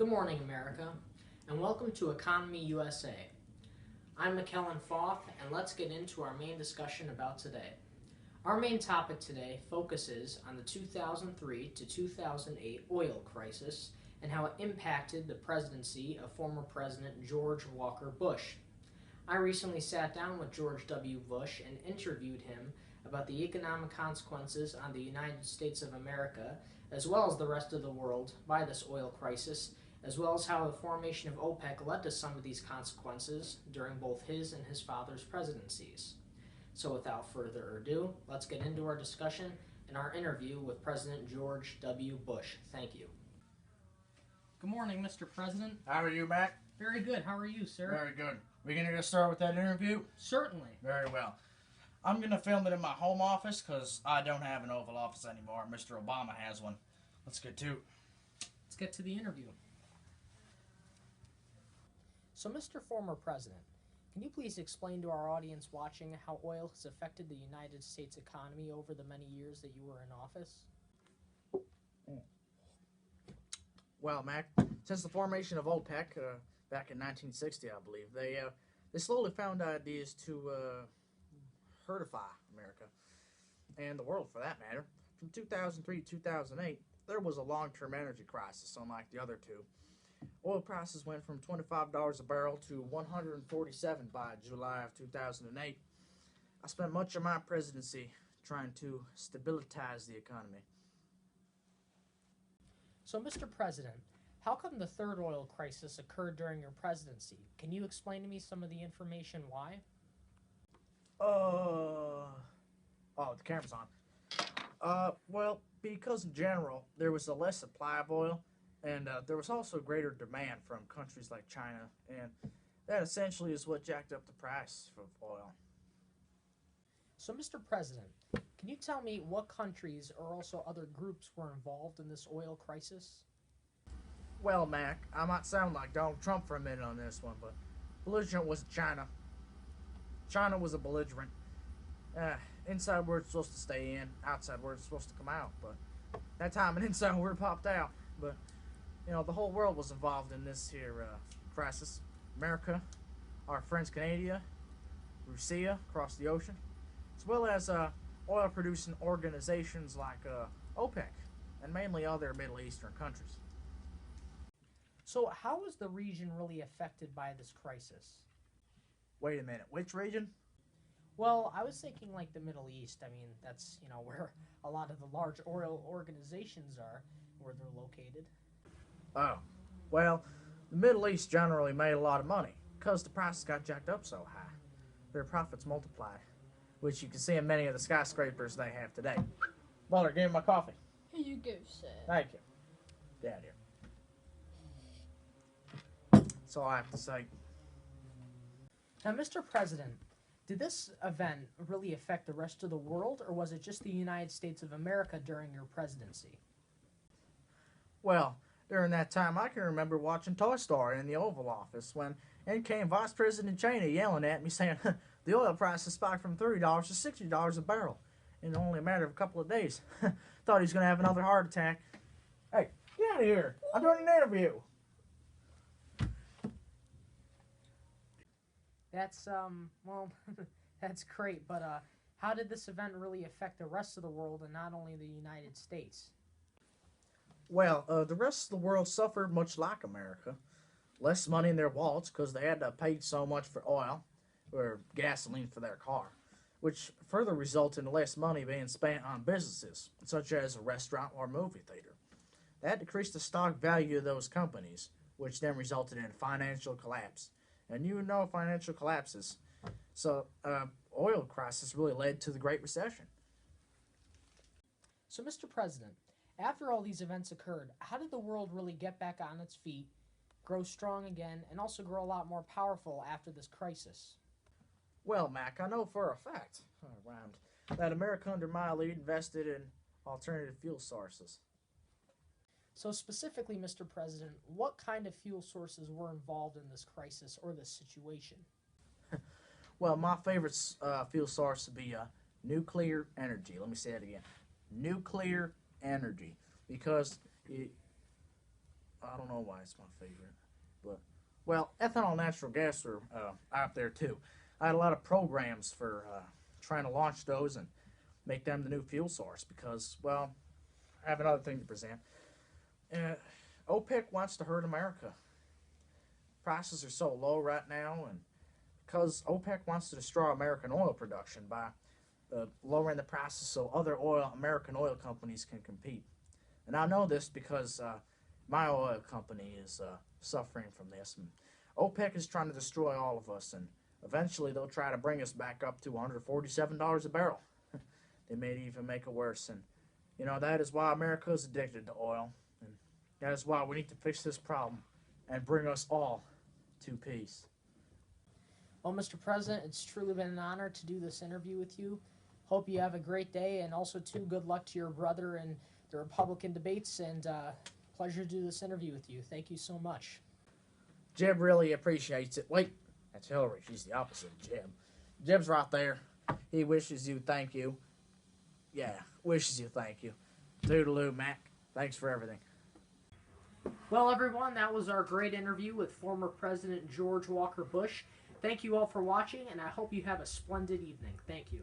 Good morning, America, and welcome to Economy USA. I'm McKellen Foth, and let's get into our main discussion about today. Our main topic today focuses on the 2003 to 2008 oil crisis and how it impacted the presidency of former President George Walker Bush. I recently sat down with George W. Bush and interviewed him about the economic consequences on the United States of America, as well as the rest of the world, by this oil crisis, as well as how the formation of OPEC led to some of these consequences during both his and his father's presidencies. So without further ado, let's get into our discussion and our interview with President George W. Bush. Thank you. Good morning, Mr. President. How are you, Mac? Very good. How are you, sir? Very good. We going to start with that interview? Certainly. Very well. I'm going to film it in my home office because I don't have an Oval Office anymore. Mr. Obama has one. Let's get to the interview. So, Mr. Former President, can you please explain to our audience watching how oil has affected the United States economy over the many years that you were in office? Well, Mac, since the formation of OPEC back in 1960, I believe, they slowly found ideas to herdify America and the world, for that matter. From 2003 to 2008, there was a long-term energy crisis, unlike the other two. Oil prices went from $25 a barrel to $147 by July of 2008. I spent much of my presidency trying to stabilize the economy. So, Mr. President, how come the third oil crisis occurred during your presidency? Can you explain to me some of the information why? Oh, the camera's on. Well, because in general, there was a less supply of oil, and there was also greater demand from countries like China, and that essentially is what jacked up the price of oil. So, Mr. President, can you tell me what countries or also other groups were involved in this oil crisis? Well, Mac, I might sound like Donald Trump for a minute on this one, but belligerent was China. China was a belligerent. Inside word supposed to stay in, outside word supposed to come out, but that time an inside word popped out. But, you know, the whole world was involved in this here crisis. America, our friends Canada, Russia across the ocean, as well as oil-producing organizations like OPEC, and mainly other Middle Eastern countries. So how was the region really affected by this crisis? Wait a minute, which region? Well, I was thinking like the Middle East. I mean, that's, where a lot of the large oil organizations are, where they're located. Oh, well, the Middle East generally made a lot of money because the prices got jacked up so high. Their profits multiplied, which you can see in many of the skyscrapers they have today. Butler, give me my coffee. Here you go, sir. Thank you. Get out of here. That's all I have to say. Now, Mr. President, did this event really affect the rest of the world, or was it just the United States of America during your presidency? Well, during that time, I can remember watching Toy Story in the Oval Office when in came Vice President Cheney yelling at me saying the oil price has spiked from $30 to $60 a barrel in only a matter of a couple of days. Thought he was going to have another heart attack. Hey, get out of here. I'm doing an interview. That's, well, that's great, but how did this event really affect the rest of the world and not only the United States? Well, the rest of the world suffered much like America. Less money in their wallets because they had to pay so much for oil or gasoline for their car, which further resulted in less money being spent on businesses, such as a restaurant or movie theater. That decreased the stock value of those companies, which then resulted in financial collapse. And you know financial collapses. So, oil crisis really led to the Great Recession. So, Mr. President, after all these events occurred, how did the world really get back on its feet, grow strong again, and also grow a lot more powerful after this crisis? Well, Mac, I know for a fact, that America under my lead invested in alternative fuel sources. So specifically, Mr. President, what kind of fuel sources were involved in this crisis or this situation? Well, my favorite fuel source would be nuclear energy. Let me say that again. Nuclear energy. Because I don't know why it's my favorite, but well, ethanol and natural gas are out there too. I had a lot of programs for trying to launch those and make them the new fuel source because, well, I have another thing to present. Uh, OPEC wants to hurt America. Prices are so low right now, and because OPEC wants to destroy American oil production by lowering the prices so other American oil companies can compete. And I know this because my oil company is suffering from this. And OPEC is trying to destroy all of us, and eventually they'll try to bring us back up to $147 a barrel. They may even make it worse. And, that is why America is addicted to oil. And that is why we need to fix this problem and bring us all to peace. Well, Mr. President, it's truly been an honor to do this interview with you. Hope you have a great day, and also, too, good luck to your brother in the Republican debates, and pleasure to do this interview with you. Thank you so much. Jeb really appreciates it. Wait, that's Hillary. She's the opposite of Jeb. Jeb's right there. He wishes you thank you. Yeah, wishes you thank you. Toodaloo, Mac. Thanks for everything. Well, everyone, that was our great interview with former President George Walker Bush. Thank you all for watching, and I hope you have a splendid evening. Thank you.